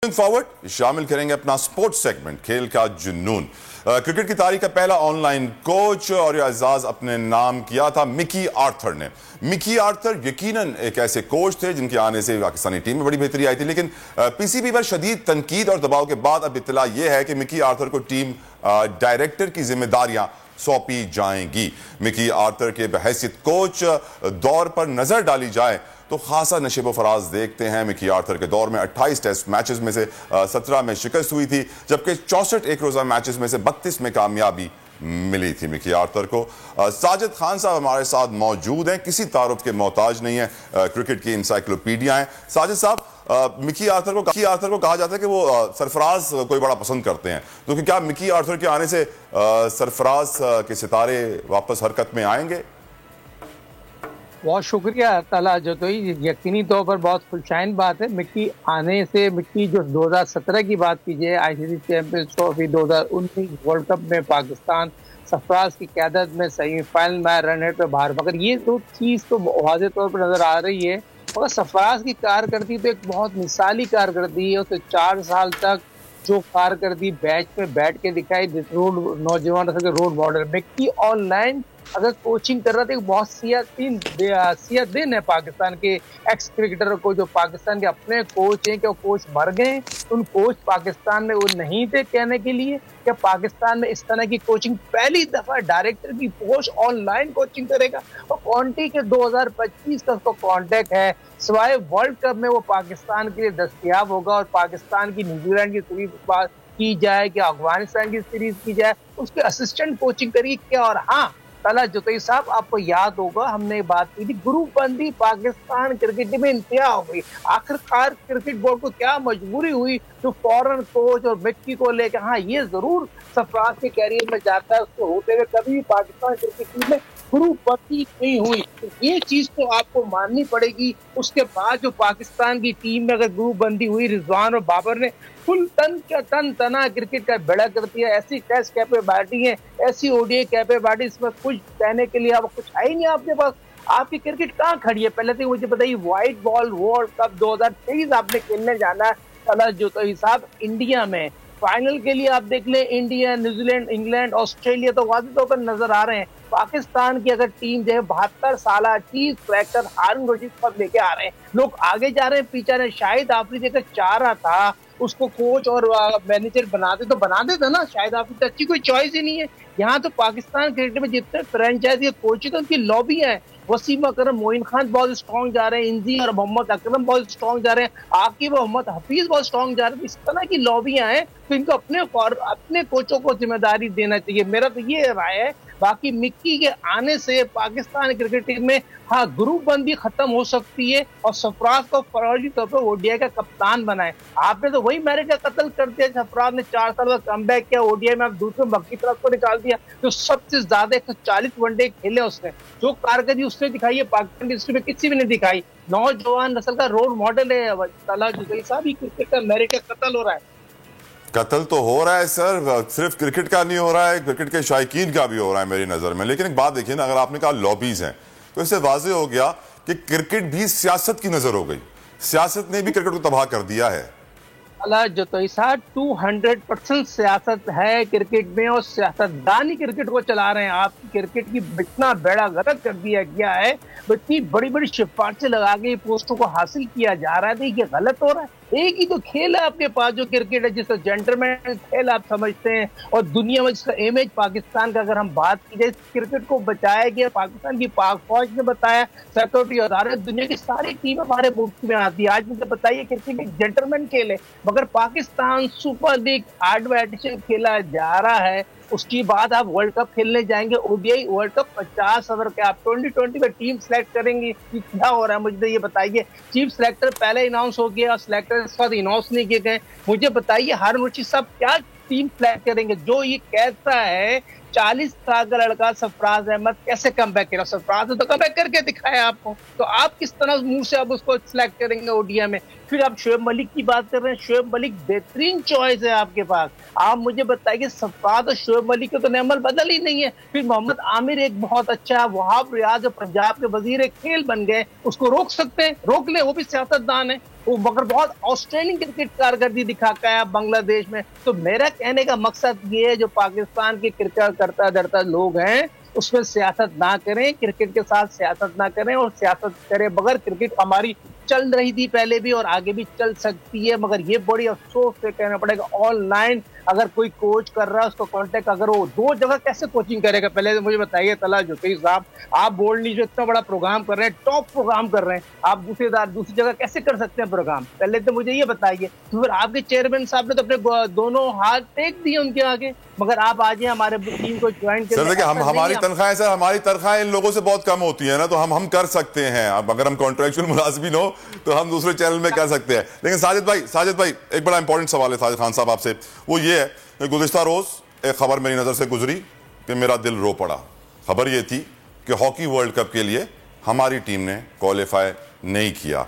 Forward शामिल करेंगे अपना स्पोर्ट्स सेगमेंट खेल का जुनून। क्रिकेट की तारीख का पहला ऑनलाइन कोच और यह एजाज अपने नाम किया था मिकी आर्थर ने। मिकी आर्थर यकीनन एक ऐसे कोच थे जिनके आने से पाकिस्तानी टीम में बड़ी बेहतरी आई थी, लेकिन पीसीबी पर शदीद तनकीद और दबाव के बाद अब इत्तला यह है कि मिकी आर्थर को टीम डायरेक्टर की जिम्मेदारियां सौंपी जाएंगी। मिकी आर्थर के बहैसियत कोच दौर पर नजर डाली जाए तो खासा नशेबो फराज देखते हैं। मिकी आर्थर के दौर में 28 टेस्ट मैचेस में से 17 में शिकस्त हुई थी, जबकि 64 एक रोजा मैचेस में से 32 में कामयाबी मिली थी मिकी आर्थर को। साजिद खान साहब हमारे साथ मौजूद हैं, किसी तारुफ के मोहताज नहीं है, क्रिकेट की इंसाइक्लोपीडिया हैं। साजिद साहब, मिकी आर्थर को कहा जाता है कि वो सरफराज कोई बड़ा पसंद करते हैं, तो क्या मिकी आर्थर के आने से सरफराज के सितारे वापस हरकत में आएंगे? बहुत शुक्रिया तला जो तो यकीनी तौर पर बहुत खुशैन बात है। मिक्की आने से मिक्की जो 2017 की बात कीजिए, ICC champions trophy 2019 world cup में पाकिस्तान सरफराज की क़यादत में सेमीफाइनल में रन रेट पे बाहर, मगर ये दो चीज़ तो वाज़े तौर पर नज़र आ रही है। मगर सरफराज की कारकर्दगी तो एक बहुत मिसाली कारकर्दगी है। उसने 4 साल तक जो कारकर्दगी बैच में बैठ के दिखाई, नौजवान रोल मॉडल। मिक्की ऑनलाइन अगर कोचिंग कर रहा था, बहुत सियातीन है पाकिस्तान के एक्स क्रिकेटर को, जो पाकिस्तान के अपने कोच हैं। क्या कोच मर गए? उन कोच पाकिस्तान में वो नहीं थे कहने के लिए? क्या पाकिस्तान में इस तरह की कोचिंग पहली दफा डायरेक्टर की पोस्ट ऑनलाइन कोचिंग करेगा? और कॉन्टी के 2025 का उसको कॉन्टेक्ट है, सिवाय वर्ल्ड कप में वो पाकिस्तान के लिए दस्तयाब होगा। और पाकिस्तान की न्यूजीलैंड की सीरीज की जाए, क्या अफगानिस्तान की सीरीज की जाए, उसके असिस्टेंट कोचिंग करेगी क्या? और हाँ तला जोतई साहब, आपको याद होगा हमने बात की थी, ग्रुप बंदी पाकिस्तान क्रिकेट में इंतहा हो गई। आखिरकार क्रिकेट बोर्ड को क्या मजबूरी हुई जो फॉरेन कोच और मिक्की को लेकर, हाँ ये जरूर सरफराज के कैरियर में जाता है, उसको होते हुए कभी भी पाकिस्तान क्रिकेट टीम में ग्रुप बंदी नहीं हुई। तो ये चीज तो आपको माननी पड़ेगी। उसके बाद जो पाकिस्तान की टीम में अगर ग्रुप बंदी हुई, रिजवान और बाबर ने फुल तन तना क्रिकेट का बेड़ा कर दिया। ऐसी टेस्ट कैपेबिलिटी है, ऐसी ओडीआई कैपेबिलिटी, इसमें कुछ कहने के लिए अब कुछ है ही नहीं आपके पास। आपकी क्रिकेट कहाँ खड़ी है? पहले तो मुझे बताइए, व्हाइट बॉल वर्ल्ड कप 2023 आपने खेलने जाना है तला जो तो हिसाब, इंडिया में फाइनल के लिए आप देख लें, इंडिया, न्यूजीलैंड, इंग्लैंड, ऑस्ट्रेलिया तो वाज़ेह तौर पर नजर आ रहे हैं। पाकिस्तान की अगर टीम जो है 72 साल चीज ट्रैक्टर हारून रशीद पर लेके आ रहे हैं, लोग आगे जा रहे हैं, पीछे रहे। शाहिद आफरीदी अगर चाह रहा था उसको कोच और मैनेजर बनाते तो बना देता ना। शाहिद आफरीदी अच्छी कोई चॉइस ही नहीं है। यहाँ तो पाकिस्तान क्रिकेट में जितने फ्रेंचाइजी कोच है, तो उनकी लॉबी है। वसीम अकरम, मोइन खान बहुत स्ट्रॉन्ग जा रहे हैं, इंजी और मोहम्मद अकरम बहुत स्ट्रॉन्ग जा रहे हैं, आकिब मोहम्मद हफीज बहुत स्ट्रॉन्ग जा रहे हैं। इस तरह की लॉबियां हैं, तो इनको अपने कोचों को जिम्मेदारी देना चाहिए, मेरा तो ये राय है। बाकी मिक्की के आने से पाकिस्तान क्रिकेट टीम में हाँ ग्रुप बंदी खत्म हो सकती है, और सरफराज को फौरी तौर पर ओडीआई का कप्तान बनाए। आपने तो वही मैरिट का कत्ल कर दिया। सरफराज ने 4 साल का कमबैक किया, ओडीआई में आप दूसरे मक्की तरफ को निकाल दिया, जो सबसे ज्यादा 140 वनडे खेले उसने। जो कारकर्दगी उसने दिखाई है पाकिस्तान हिस्ट्री में किसी भी ने दिखाई। नौजवान नस्ल का रोल मॉडल है तला जुदैर साहब। क्रिकेट का मैरिट का कत्ल हो रहा है। कत्ल तो हो रहा है सर, सिर्फ क्रिकेट का नहीं हो रहा है, क्रिकेट के शायकीन का भी हो रहा है मेरी नजर में। लेकिन एक बात देखिए ना, अगर आपने कहा लॉबीज हैं, तो इससे वाज़ेह हो गया कि क्रिकेट भी सियासत की नजर हो गई। सियासत ने भी क्रिकेट को तबाह कर दिया है। जो तो 200% सियासत है क्रिकेट में, और सियासतदान ही क्रिकेट को चला रहे हैं। आपकी क्रिकेट की इतना बेड़ा गर्क कर दिया गया है, इतनी बड़ी बड़ी सिफारिशें लगा के पोस्टों को हासिल किया जा रहा है, तो ये गलत हो रहा है। एक ही तो खेल है आपके पास जो क्रिकेट है, जिसका जेंटलमैन खेल आप समझते हैं, और दुनिया में जिसका इमेज पाकिस्तान का अगर हम बात की जाए, क्रिकेट को बचाया गया, पाकिस्तान की पाक फौज ने बताया, सिक्योरिटी अदालत, दुनिया की सारी टीम हमारे मुल्क में आती है। आज मुझे बताइए, क्रिकेट एक जेंटलमैन खेल है, मगर पाकिस्तान सुपर लीग आर्टिफिशियल खेला जा रहा है। उसकी बाद आप वर्ल्ड कप खेलने जाएंगे, ओडीआई वर्ल्ड कप 50 ओवर के आप 2020 में टीम सेलेक्ट करेंगे। क्या हो रहा है मुझे तो ये बताइए। चीफ सेलेक्टर पहले अनाउंस हो गया और सेलेक्टर इस बार अनाउंस नहीं किए गए। मुझे बताइए हारून रशीद साहब क्या टीम सेलेक्ट करेंगे? जो ये कहता है 40 साल का लड़का सरफराज अहमद कैसे कमबैक करेगा? सरफराज ने तो कमबैक करके दिखाया आपको, तो आप किस तरह मुंह से अब उसको सिलेक्ट करेंगे ओडीआई में? फिर आप शोएब मलिक की बात कर रहे हैं, शोएब मलिक बेहतरीन चॉइस है आपके पास। आप मुझे बताइए, सफात और शोएब मलिक का तो नेमल बदल ही नहीं है। फिर मोहम्मद आमिर एक बहुत अच्छा, वहाब रियाज जो पंजाब के वजीर खेल बन गए, उसको रोक सकते हैं, रोक ले, वो भी सियासतदान है वो, मगर बहुत ऑस्ट्रेलियन क्रिकेट कारकर्दगी दिखाता है बांग्लादेश में। तो मेरा कहने का मकसद ये है, जो पाकिस्तान के क्रिकेट करता धरता लोग हैं उसमें सियासत ना करें, क्रिकेट के साथ सियासत ना करें, और सियासत करे बगैर क्रिकेट हमारी चल रही थी पहले भी और आगे भी चल सकती है। मगर ये बड़ी अफसोस से कहना पड़ेगा, ऑनलाइन अगर कोई कोच कर रहा है उसको कांटेक्ट, अगर वो दो जगह कैसे कोचिंग करेगा? पहले तो मुझे बताइए तला जोशी साहब, आप बोल्ड न्यूज़ इतना बड़ा प्रोग्राम कर रहे हैं, टॉप प्रोग्राम कर रहे हैं, आप दूसरी जगह कैसे कर सकते हैं प्रोग्राम? पहले तो मुझे ये बताइए। तो फिर आपके चेयरमैन साहब ने तो अपने दोनों हाथ टेक दिए उनके आगे, मगर आप आज हमारे टीम को ज्वाइन कर। सर देखिए, हमारी तनख्वाहें सर, हमारी तनख्वाहें इन लोगों से बहुत कम होती है ना, तो हम कर सकते हैं। अब अगर हम कॉन्ट्रैक्चुअल मुलाजिमीन हो तो हम दूसरे चैनल में कर सकते हैं। लेकिन साजिद भाई एक बड़ा इंपॉर्टेंट सवाल है साजिद खान साहब आपसे, वो ये है कि गुज़िश्ता रोज एक खबर मेरी नजर से गुजरी कि मेरा दिल रो पड़ा। खबर ये थी कि हॉकी वर्ल्ड कप के लिए हमारी टीम ने क्वालिफाई नहीं किया।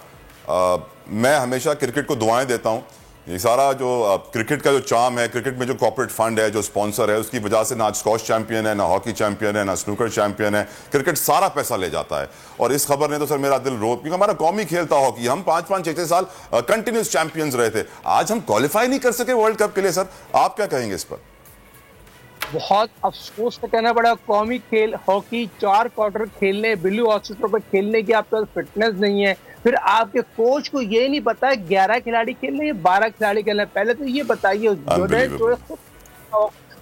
मैं हमेशा क्रिकेट को दुआएं देता हूं। ये सारा जो क्रिकेट का जो चार्म है, क्रिकेट में जो कॉर्पोरेट फंड है, जो स्पॉन्सर है, उसकी वजह से ना स्क्वॉश चैंपियन है, ना हॉकी चैंपियन है, ना स्नूकर चैंपियन है। क्रिकेट सारा पैसा ले जाता है। और इस खबर ने तो सर मेरा दिल रो, क्योंकि हमारा कौमी खेल था हॉकी, हम 5-5, 6-6 साल कंटिन्यूस चैंपियंस रहे थे। आज हम क्वालिफाई नहीं कर सके वर्ल्ड कप के लिए। सर आप क्या कहेंगे इस पर? बहुत अफसोस से कहना पड़ा, कौमी खेल हॉकी 4 क्वार्टर खेलने, ब्लू ऑस्ट्रेलिया पर खेलने की आपके पास फिटनेस नहीं है। फिर आपके कोच को ये नहीं पता है 11 खिलाड़ी खेलने या 12 खिलाड़ी खेलने। पहले तो ये बताइए,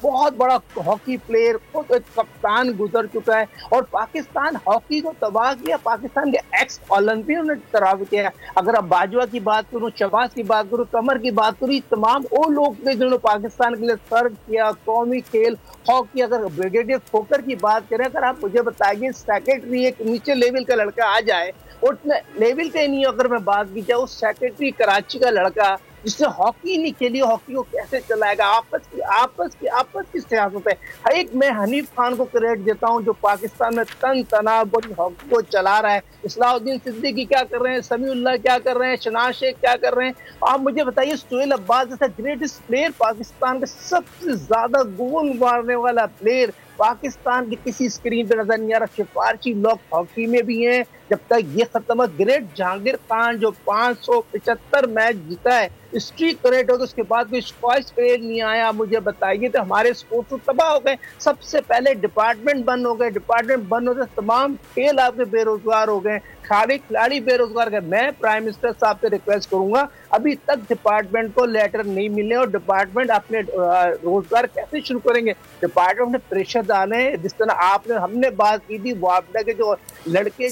बहुत बड़ा हॉकी प्लेयर, खुद एक कप्तान गुजर चुका है और पाकिस्तान हॉकी को तबाह किया। पाकिस्तान के एक्स ओलंपियन ने तबाह किया। अगर अब बाजवा की बात करूं, शहबाज की बात करूं, कमर की बात करूं, तमाम वो लोग थे जिन्होंने पाकिस्तान के लिए सर्व किया। कौमी खेल हॉकी, अगर ब्रिगेडियर खोकर की बात करें, अगर आप मुझे बताइए सेक्रेटरी एक नीचे लेवल का लड़का आ जाए, उतने लेवल के नहीं, अगर मैं बात की जाए, उस सेक्रेटरी कराची का लड़का जिसने हॉकी नहीं खेली, हॉकी को कैसे चलाएगा? आपस की सियासत है। एक मैं हनीफ खान को क्रेडिट देता हूं जो पाकिस्तान में तन तनाव बड़ी हॉकी को चला रहा है। इस्लाहुद्दीन सिद्दीकी क्या कर रहे हैं, समीउल्लाह क्या कर रहे हैं, शनाज शेख क्या कर रहे हैं? आप मुझे बताइए, सुहेल अब्बास जैसा ग्रेटेस्ट प्लेयर, पाकिस्तान का सबसे ज्यादा गोल मारने वाला प्लेयर पाकिस्तान की किसी स्क्रीन पे नजर नहीं आ रहा। सिफारशी लोग हॉकी में भी हैं। जब तक ये खत्म, ग्रेट जहांगीर खान जो 575 मैच जीता है, स्ट्रीक क्रिएट हो गई, उसके बाद कोई स्क्वाश फेल नहीं आया। मुझे बताइए, तो हमारे स्पोर्ट्स तो तबाह हो गए। सबसे पहले डिपार्टमेंट बंद हो गए, डिपार्टमेंट बंद होते तमाम खेल आपके बेरोजगार हो गए, सारे खिलाड़ी बेरोजगार गए। मैं प्राइम मिनिस्टर साहब से रिक्वेस्ट करूंगा, अभी तक डिपार्टमेंट को लेटर नहीं मिले और डिपार्टमेंट अपने रोजगार कैसे शुरू करेंगे? डिपार्टमेंट ने प्रेशर डाले, जिस तरह हमने बात की थी वापडा के जो लड़के।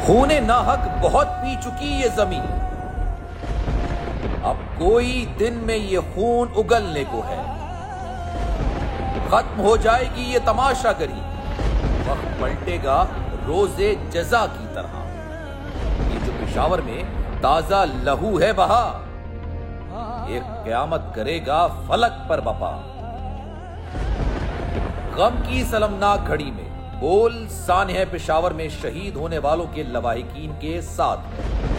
खूने नाहक बहुत पी चुकी ये जमीन, अब कोई दिन में ये खून उगलने को है। खत्म हो जाएगी ये तमाशागरी, वक्त पलटेगा रोजे जजा की तरह। ये जो पेशावर में ताजा लहू है बहा, एक क़यामत करेगा फलक पर बपा। गम की सलमनाक घड़ी में बोल सानह पेशावर में शहीद होने वालों के लवाहिकीन के साथ है।